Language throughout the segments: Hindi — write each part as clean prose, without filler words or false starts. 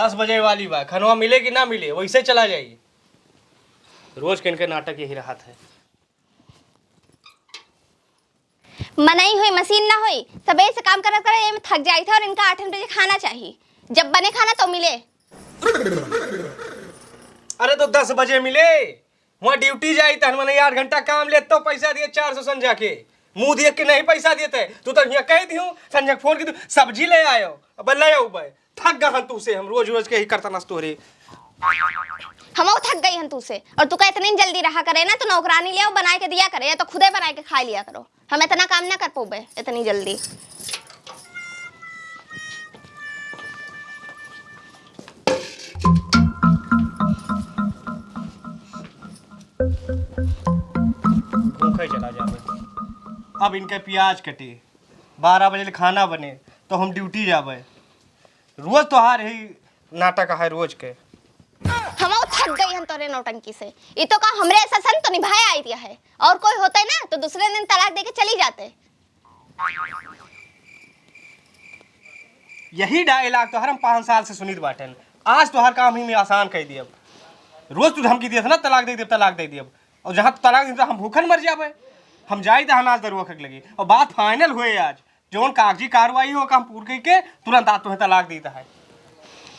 10 बजे वाली बा, खनवा मिले कि ना मिले वैसे चला जाइए। रोज के इनके नाटक यही रहा है। मनाई हुई मशीन ना हुई, सबे से काम करत करे ये में थक जाई था और इनका 8 बजे खाना चाहिए। जब बने खाना तो मिले। अरे तो 10 बजे मिले, वहाँ ड्यूटी जाई था मैंने 8 घंटा काम ले तो पैसा दिए 400 संझा के। मुंह दिए कि नहीं पैसा देते तू तो यहाँ कह दी हूँ संझा फोन की तू सब्जी ले आयो अब ले आओ भाई थक गए तू से हम रोज रोज के ही करता नस्तो रे। हम थक गई हन तू से और तू का इतनी जल्दी रहा करे ना तो नौकरानी ले आओ बना के दिया करे या तो खुदे बना के खा लिया करो। हम इतना काम ना कर पोबे इतनी जल्दी। भूखे चला जावे। अब इनके प्याज कटे 12 बजे खाना बने तो हम ड्यूटी जावे। रोज तो हार ही नाटक है रोज के। हम थक गई हन तोरे नौटंकी से। ये तो का हमरे ऐसा सन तो निभाया आई दिया है और कोई होता है ना तो दूसरे दिन तलाक देके चली जाते। यही डायलॉग तो हर हम 5 साल से सुनीत बाटन। आज तो हर काम ही में आसान कह दिया। रोज तू धमकी दिया था ना तलाक दे दिया और जहाँ तलाक दी हम भूखन मर जावे। हम जाई था अनाज दरुआ खक लगी और बात फाइनल हुए आज जोन कागजी कार्रवाई हो काम पूर के तुरंत आ तुम्हें तलाक देता है।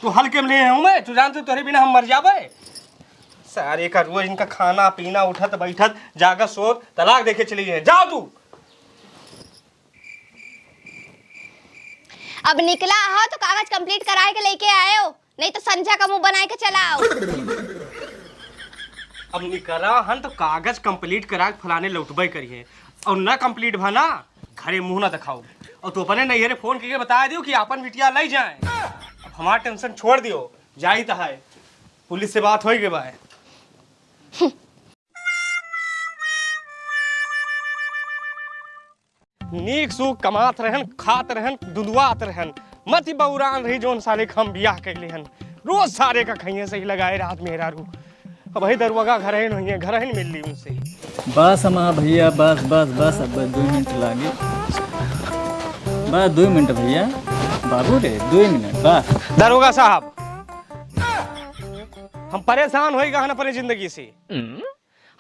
तू हल्के में ले हूँ मैं तू जानते तुहरे बिना हम मर जावे। सारे का रोज इनका खाना पीना उठत बैठत जागत सोत तलाक देके चली जाए। जाओ तू अब निकला हो तो कागज कंप्लीट कराए के लेके आए हो नहीं तो संझा का मुंह बनाए के चला आओ। अब निकला हन तो कागज कंप्लीट करा फलाने लौटबे करिए और ना कंप्लीट भना घरे मुंह ना दिखाओ और तो अपने नैहरे फोन करके बता दियो कि अपन बिटिया ले जाए। अब हमारा टेंशन छोड़ दियो जाई तो है पुलिस से बात होई के बाय। नीक सुख कमात रहन खात रहन दुदुआत रहन मत बौरान रही जोन साले हम बियाह कैले हन। रोज सारे का खइए से ही लगाए रात मेरा रू अब वही दरवाजा घर ही नहीं है घर ही मिल ली उनसे। बस हम भैया बस बस बस अब 2 मिनट लागे बस 2 मिनट भैया बाबू रे 2 मिनट बस। दरोगा साहब हम परेशान होएगा हन अपने जिंदगी से।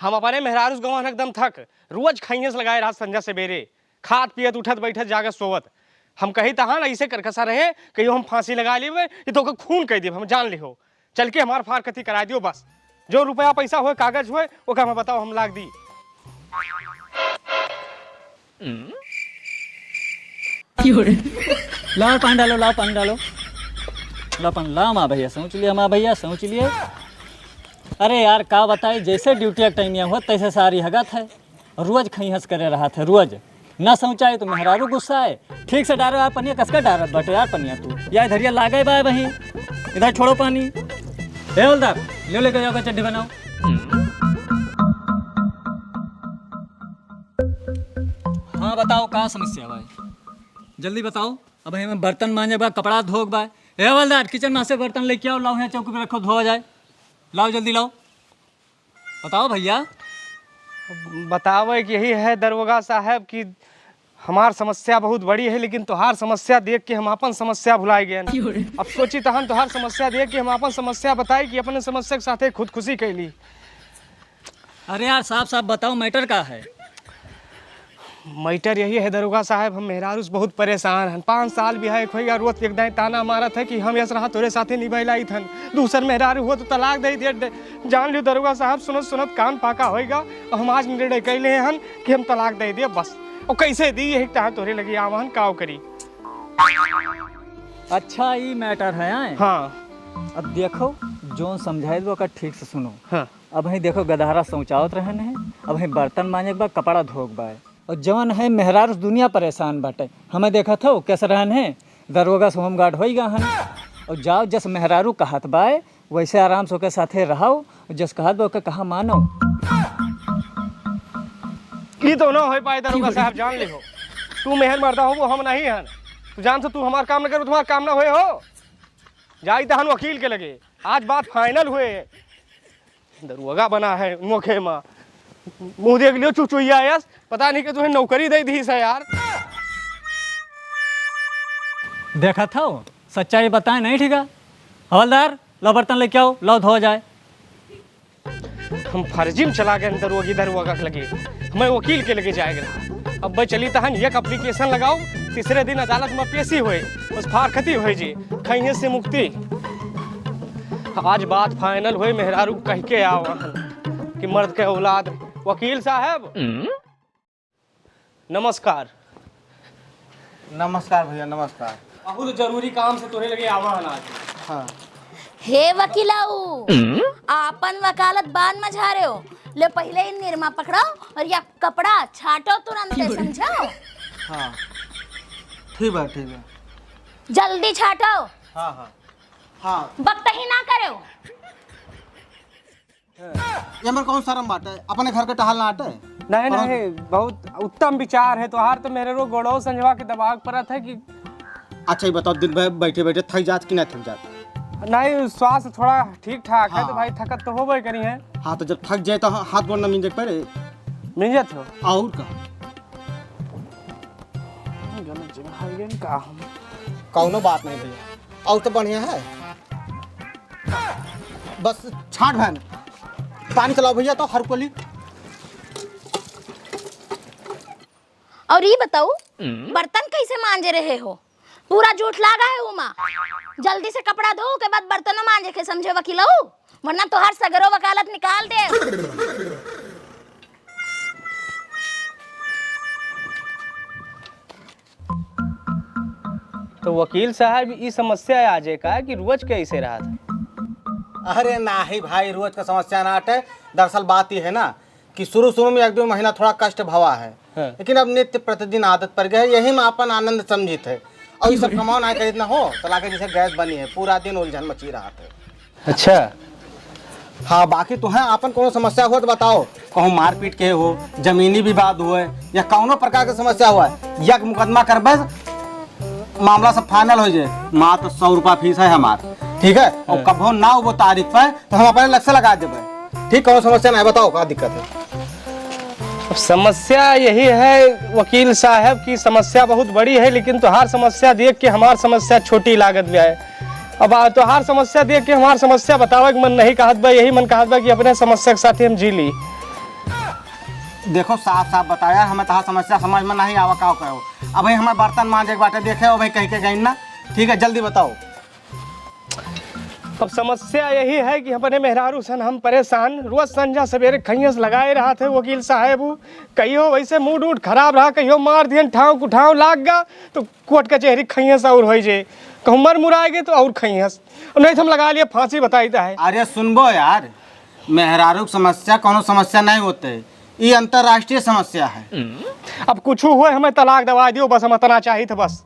हम अपने मेहरारूस गवान एकदम थक रोज खइए से लगाए रात संझा से बेरे खात पियत उठत बैठत जागत सोवत। हम कही तहान ऐसे करकसा रहे कि हम फांसी लगा लिए ये तो खून कह दिए हम जान ली हो चल के हमार फार कथी करा दियो बस जो रुपया पैसा हुए कागज हुए वो का बताओ हम लाग दी। लाओ पानी डालो लाओ पानी डालो लाओ पानी लाओ माँ भैया सोच लिए माँ भैया सोच लिए। अरे यार का बताई जैसे ड्यूटी का टाइम हुआ तैसे सारी हगत है रोज खई हंस करे रहा था रोज ना सोचाए तो मेहरारू गुस्सा है ठीक से डारो यार पनिया कसकर डारत बटे यार पनिया तू यार इधर लागे बा वहीं इधर छोड़ो पानी। हे हवलदार ले लेकर जाओ चड्डी बनाओ। हाँ बताओ का समस्या भाई जल्दी बताओ। अब हमें बर्तन मांजे बा कपड़ा धोक बा। हे हवलदार किचन में से बर्तन लेके आओ लाओ यहाँ चौकी पे रखो धोआ जाए लाओ जल्दी लाओ बताओ भैया। बतावे कि यही है दरोगा साहब की हमार समस्या बहुत बड़ी है लेकिन तोहार समस्या देख के हम अपन समस्या भुलाए गए। अब सोची तहन तोहार समस्या देख के हम अपन समस्या बताई कि अपने समस्या के साथ खुदकुशी कैली। अरे यार साफ साफ बताओ मैटर का है। मैटर यही है दरोगा साहब हम मेहरारूस बहुत परेशान हैं। 5 साल भी है खोई रोज एक दाएं ताना मारा था कि हम यस रहा तोरे साथे निभैलाई थन दूसर मेहरारू हो तो तलाक दे दिए। जान लियो दरोगा साहब सुनत सुनत कान पाका होएगा और हम आज निर्णय कैले हन कि हम तलाक दे दिए बस। और कैसे दी यही तहाँ तोरे लगी आवाहन काव करी। अच्छा ये मैटर है। हाँ अब देखो जो समझाए दो का ठीक से सुनो। हाँ अब ही देखो गदहारा शौचावत रहन है अब ही बर्तन मांजे बा कपड़ा धोक बा और जवन है मेहरारू दुनिया परेशान बाटे। हमें देखा था कैसे रहन है दरोगा से होमगार्ड हो गया हन और जाओ जस मेहरारू कहत बाए वैसे आराम से के साथे रहो जस कहत बा कहा मानो। ये तो ना हो पाए दरोगा साहब जान ले हो तू मेहर मरदा हो वो हम नहीं हन। तू जान से तू हमार काम न करो तुम्हारा काम ना हुए हो जाई तहन वकील के लगे आज बात फाइनल हुए। दरोगा बना है मुखे माँ मुँह देख लियो चुचुइया यस पता नहीं कि तुम्हें नौकरी दे दी है यार। देखा था सच्चाई बताए नहीं ठीक है हवलदार लो बर्तन लेके आओ, लो धो जाए। हम फर्जी में चला गए अंदर वो इधर वो लगे, मैं वकील के लगे जाएगा। अब भाई चली तहन एक एप्लीकेशन लगाओ, तीसरे दिन अदालत में पेशी हुए, बस फारखती हो जी, खैहे से मुक्ति। आज बात फाइनल हुई, मेहरारू कह के आओ कि मर्द के औलाद। वकील साहब नमस्कार। नमस्कार भैया, नमस्कार। बहुत जरूरी काम से तोरे लगे आवा आज। हाँ हे वकीलाऊ, आपन वकालत बाद में जा रहे हो, ले पहले ही निरमा पकड़ो और या कपड़ा छाटो तुरंत, समझो? हाँ ठीक है, ठीक है। जल्दी छाटो। हाँ हाँ हाँ। वक्त ही ना करो। ये मेरे कौन शर्म बात है, अपने घर के टहल ना आटे। नहीं नहीं, बहुत उत्तम विचार है तोहार। तो मेरे रो गोड़ो संजवा के दबाव परत है कि अच्छा ये बताओ, दिन भर बैठे बैठे थक जात कि नहीं थक जात? नहीं, स्वास्थ्य थोड़ा ठीक ठाक है। हाँ। तो भाई थकत तो होबे करी है। हाँ तो जब थक जाए तो हाथ गोड़ न मिल जाए पड़े मिंजत हो और का कौनो बात नहीं भैया, और तो बढ़िया है। बस छाट भैन पानी चलाओ भैया, तो हर कोली। और ये बताओ, बर्तन कैसे मांजे रहे हो? पूरा झूठ लागा है उमा। जल्दी से कपड़ा धो के बाद बर्तनों मांजे के, समझे वकीलाऊ? वरना तो हर सगरो वकालत निकाल दे। तो वकील साहब इस समस्या आ जाए का कि रोज कैसे रहा था? अरे नहीं भाई, रोज का समस्या ना हटे। दरअसल बात ये है ना कि शुरू में एक दो महीना थोड़ा कष्ट भवा है, हाँ। लेकिन अब नित्य प्रतिदिन आदत पड़ गई है। यही में अपन आनंद समझित है। और ये सब कमाओ ना खरीदना हो तो लाके जैसे गैस बनी है, पूरा दिन उलझन मची रहा था। अच्छा हाँ, बाकी तो है अपन कोनो समस्या हो तो बताओ। कहूँ मारपीट के हो, जमीनी विवाद हुए या कौनो प्रकार की समस्या हुआ है, यक मुकदमा करबे मामला सब फाइनल हो जाए। मात्र 100 रुपया फीस है हमार, ठीक है? और कब ना हो वो तारीख पे तो हम अपने लक्ष्य लगा देवे। ठीक, कौन समस्या नहीं, बताओ क्या दिक्कत है? अब समस्या यही है वकील साहब की, समस्या बहुत बड़ी है, लेकिन तोहार समस्या देख के हमार समस्या छोटी लागत भी है। अब तोहार समस्या देख के हमार समस्या बतावे के मन नहीं कहत बा, यही मन कहत बा कि अपने समस्या के साथ हम जी ली। देखो साफ साफ बताया, हमें तहार समस्या समझ में नहीं आवा, का कहो। अब भाई हमें बर्तन मांजे के बाटे देखे हो भाई, कह के गई ना। ठीक है, जल्दी बताओ। अब समस्या यही है कि अपने मेहरारू सन हम परेशान, रोज संझा सवेरे खैयस लगाए रहा थे वकील साहब। कहियो वैसे मूड उड खराब रहा, कहियो मार दियन ठाव कुठाव लाग गा तो कोर्ट कचहरी खैयस और हो जे, कहूँ मर मुराएगे तो और खैयस, नहीं तो हम लगा लिए फांसी बताईता है। अरे सुनबो यार, मेहरारू की समस्या कोनो समस्या नहीं होते, ये अंतरराष्ट्रीय समस्या है। अब कुछ हुए हमें तलाक दवा दियो, बस हम इतना चाहिए था। बस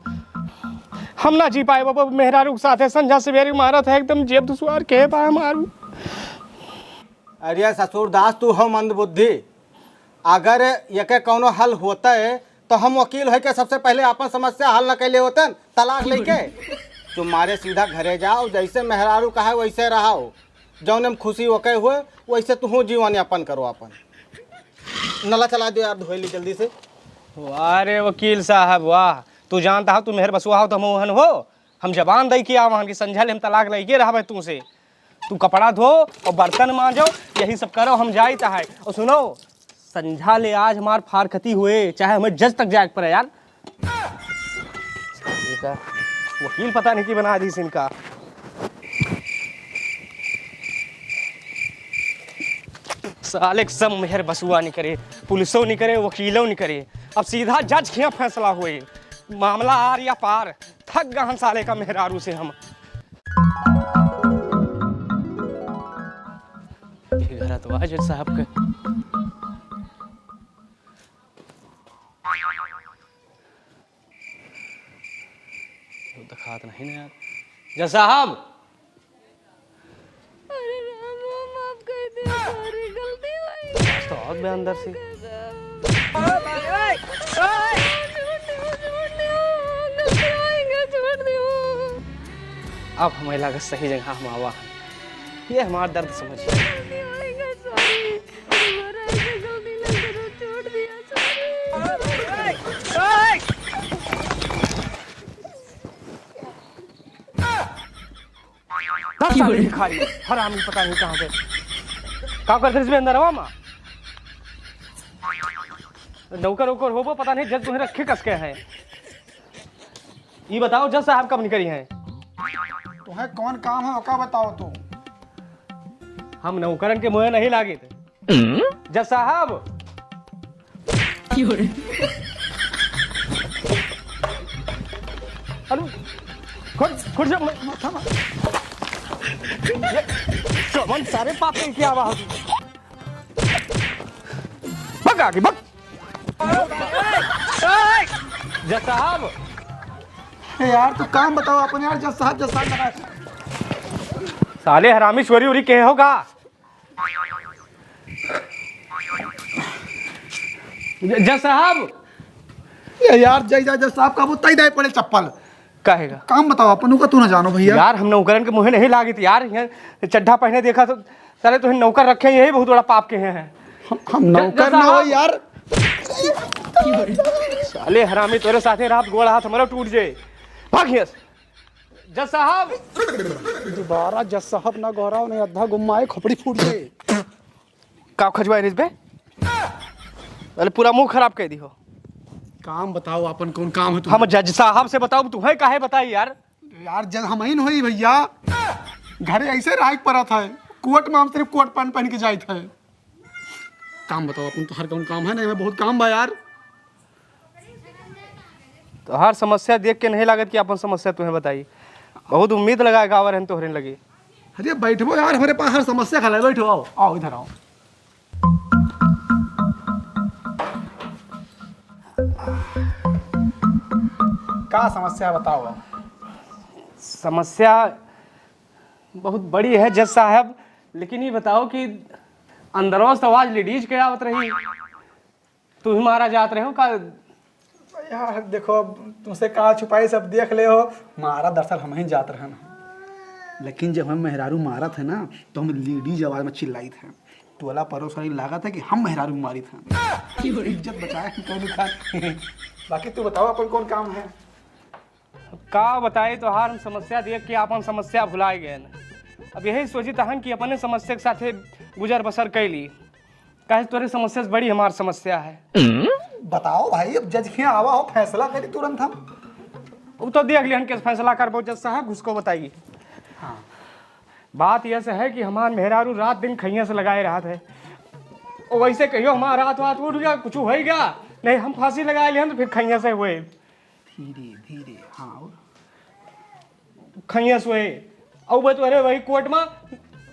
हम ना जी पाए बाबा, मेहरारू के साथ है संझा सवेरे मारत है एकदम जेब दुश्वार के पाए मारू। अरे ससुरदास, तू हो मंदबुद्धि। अगर यके कोनो हल होता है तो हम वकील है के सबसे पहले अपन समस्या हल न कैले होते तलाक लेके। तुम्हारे सीधा घरे जाओ, जैसे मेहरारू कहा वैसे रहो, जौन हम खुशी वके हुए वैसे तू जीवन यापन करो। अपन नला चला दो यार, धोली जल्दी से। वाह रे वकील साहब वाह, तू जानता हो तू मेहर बसुआ हो तो हम ओहन हो, हम जबान दई किया वहां की संझल हम तलाक लेके रहा तू से। तू कपड़ा धो और बर्तन मांजो, यही सब करो, हम जाता है। और सुनो, संझा ले आज हमार फारखती हुए, चाहे हमें जज तक जाए पड़े यार। वकील पता नहीं कि बना दी इनका। साले सब मेहर बसुआ नहीं करे, पुलिसों नहीं करे, वकीलों नहीं करे, अब सीधा जज के फैसला हुए, मामला आर या पार। थक गहन साले का मेहरारू से हम। घर तो जज साहब के दिखात नहीं ना यार। जज साहब, माफ कर दे, सारी गलती हुई। तो और मैं अंदर से अब हमें लगा सही जगह हम आवा, ये हमारा दर्द समझिए। भिखारी हरामी पता नहीं कहाँ पे का करते इसमें अंदर हवा माँ नौकर वोकर हो पता नहीं जज तुम्हें रखे कस के हैं। ये बताओ जज साहब कब निकली हैं? तुम्हें कौन काम है ओका बताओ तू। हम नौकरन के मुँह नहीं लागे थे जज साहब। अरे खुद चमन सारे पापे की आवाज भग आगे भग। जज साहब यार तू काम बताओ अपन यार। जज साहब लगा साले हरामी चोरी उरी के होगा। जज साहब यार जय जज साहब का वो तई दे पड़े चप्पल कहेगा काम बताओ अपन का तू ना जानो भैया। यार हम नौकरन के मुँह नहीं लागी थी यार। यहाँ चड्ढा पहने देखा तो साले तुम्हें नौकर रखे यही बहुत बड़ा पाप के हैं। हम नौकर ना हो यार। साले हरामी तोरे साथे रात गोड़ हाथ हमारा टूट जाए। भाग यहाँ से। जज साहब दोबारा जज साहब ना गौराव ने अद्धा गुम्माए खोपड़ी फूट गए। का खजवाए रिस बे अरे पूरा मुंह खराब कर दी हो। काम बताओ अपन कौन काम है हम जज साहब से बताओ तुम्हें काहे बताई यार। यार जज हम ही नहीं भैया। घरे ऐसे राइट पड़ा था कोट में हम सिर्फ कोट पैंट पहन के जाए थे। काम बताओ अपन तो हर कौन काम है नहीं मैं बहुत काम बा यार। तो हर समस्या देख के नहीं लागत कि अपन समस्या तुम्हें बताई। बहुत उम्मीद लगाए गावर हम तोहरे लगी। अरे बैठो यार हमारे पास हर समस्या खा बैठो आओ आओ इधर आओ। क्या समस्या बताओ। समस्या बहुत बड़ी है जज साहब लेकिन ये बताओ कि अंदरों से आवाज लेडीज के आवत रही तुम मारा जात रहे हो का। यार देखो अब तुमसे कहा छुपाई सब देख ले हो। मारा दरअसल हम ही जात रहे ना लेकिन जब हम मेहरारू मारा थे ना तो हम लेडीज आवाज में चिल्लाई थे। टोला पड़ोस लगा था कि हम मेहरारू मारी थे। इज्जत बचाए बाकी तू बताओ अपन कौन काम है। का बताए तो हार हम समस्या देख के अपन समस्या भुलाए गए न। अब यही सोची तहन कि अपने समस्या के साथे गुजर बसर कैली कहे तोरे समस्या से बड़ी हमार समस्या है। बताओ भाई अब जज के आवा हो फैसला करी तुरंत हम। अब तो देख लिहन के फैसला कर बहुत जज साहब उसको बताइए। हाँ बात यह से है कि हमार मेहरारू रात दिन खैया से लगाए रहा थे और वैसे कहियो हमारा रात वात उठ गया कुछ हो गया नहीं हम फांसी लगाए लिहन तो फिर खैया से हुए धीरे धीरे हाँ खैया से हुए और तो अरे वही कोर्ट में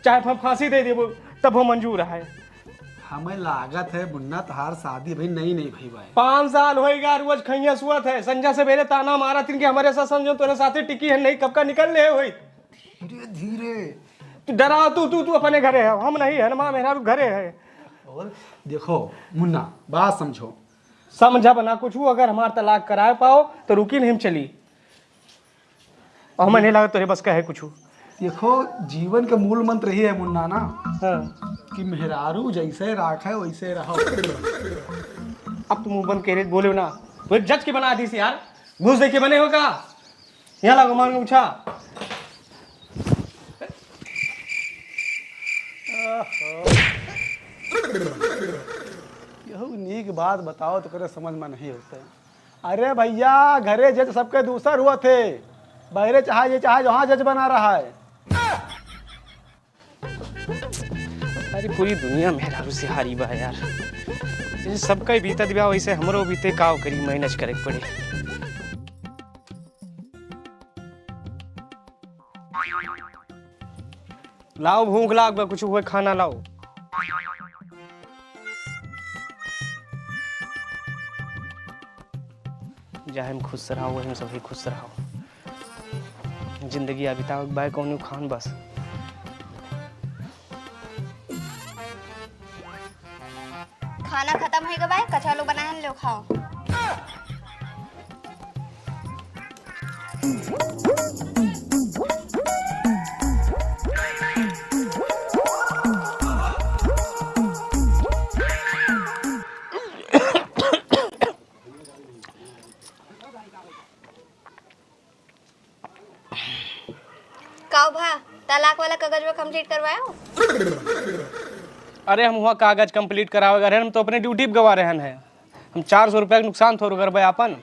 चाहे फांसी दे दे तब वो मंजूर है। हमें लागत है मुन्ना तहार शादी भाई नहीं भाई भाई 5 साल होएगा रोज खैया सुअत है संजय से मेरे ताना मारा तीन के हमारे साथ समझो तेरे साथ टिकी है नहीं कब का निकल ले हुई। धीरे धीरे तू डरा तू अपने घरे है हम नहीं है ना मेरा घरे है। और देखो मुन्ना बात समझो समझा बना कुछ हो अगर हमार तलाक कराए पाओ तो रुकी नहीं हम चली और हमें नहीं लगा तेरे बस का है कुछ। देखो जीवन का मूल मंत्र ही है मुन्ना ना हाँ। कि मेहरारू जैसे राख है वैसे रहो। अब तुम मुंह बंद कह बोले ना तो जज के बना दी थी यार घूस दे के बने हो का यहाँ लगो मान पूछा। यही नीक बात बताओ तो करे समझ में नहीं होते। अरे भैया घरे जज सबके दूसर हुआ थे बहरे चाहे जहाँ जज बना रहा है। अरे पूरी दुनिया मेहरारू से हारी बा यार जैसे सबका बीतत बा वैसे हमरो बीते काव करी मैनेज करे पड़े। लाओ भूख लाग बा कुछ हुए खाना लाओ। चाहे हम खुश रहो हम सभी खुश रहो जिंदगी बिताओ बाय कौन खान बस। खाना खत्म है भाई कचा लो बनाए लो खाओ। काओ भा तलाक वाला कंप्लीट करवाया हो? अरे हम वहाँ कागज कंप्लीट करावे गए हम तो अपने ड्यूटी पे गवा रहे हैं। हम 400 रुपया के नुकसान थोड़ा करबे अपन।